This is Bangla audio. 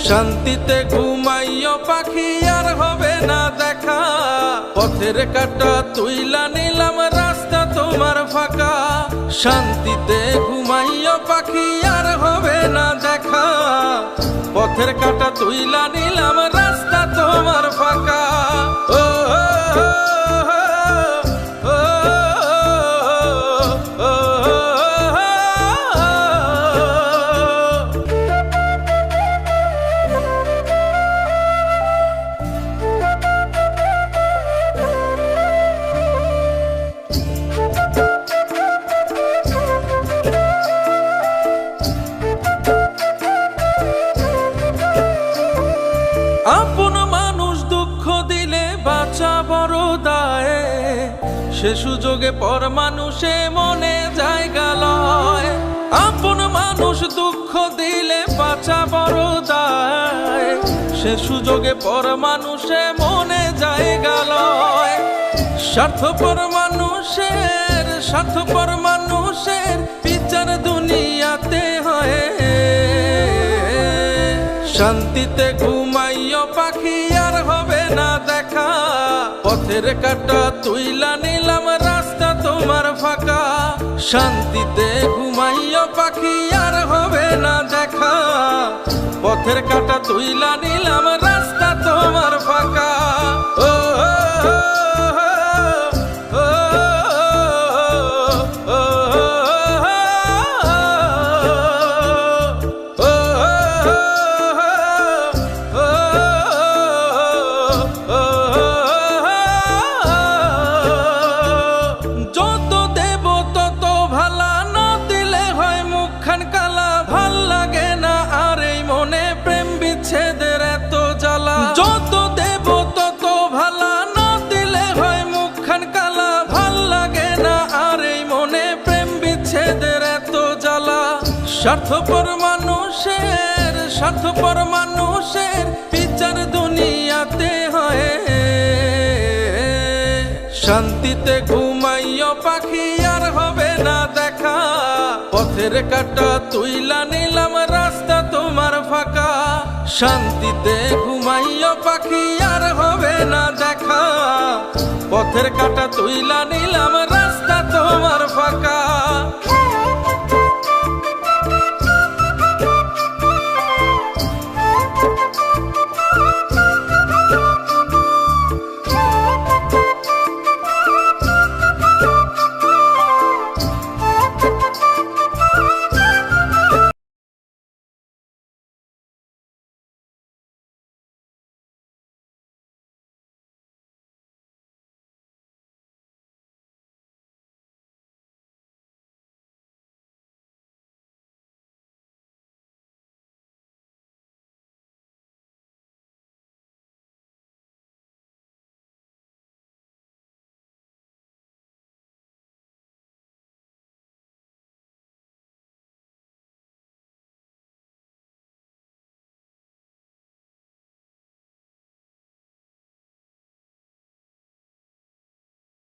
শান্তিতে ঘুমাইও পাখি আর হবে না দেখা, পথের কাটা তুইলা নিলাম রাস্তা তোমার ফাঁকা। শান্তিতে ঘুমাইও পাখি আর হবে না দেখা, পথের কাটা তুইলা নিলাম রাস্তা তোমার ফাঁকা। ও আপন মানুষ দুঃখ দিলে বাঁচা বড় দায়, সে সুযোগে পর মানুষে মনে জায়গা লয়। আপন মানুষ দুঃখ দিলে বাঁচা বড় দায়, সে সুযোগে পর মানুষে মনে জায়গা লয়। স্বার্থপর মানুষের বিচার দুনিয়াতে হয়। শান্তিতে ঘুমাইও পাখি আর হবে না দেখা, পথের কাটা তুইলা নিলাম রাস্তা তোমার ফাঁকা। শান্তিতে ঘুমাইও পাখি আর হবে না দেখা, পথের কাটা তুইলা নিলাম রাস্তা তোমার ফাঁকা। ও যত দেব তত ভালা, না দিলে হয় মুখখান কালা। ভাল লাগে না আর এই মনে প্রেম বিচ্ছেদের এত জ্বালা। স্বার্থপর মানুষের বিচার দুনিয়াতে হয়। শান্তিতে ঘুমাইও পাখি আর হবে না দেখা, পথের কাটা তুইলা নিলাম রাস্তা তোমার ফাঁকা। শান্তিতে ঘুমাইও পাখি আর হবে না দেখা, পথের কাটা তুইলা নিলাম রাস্তা তোমার ফাঁকা।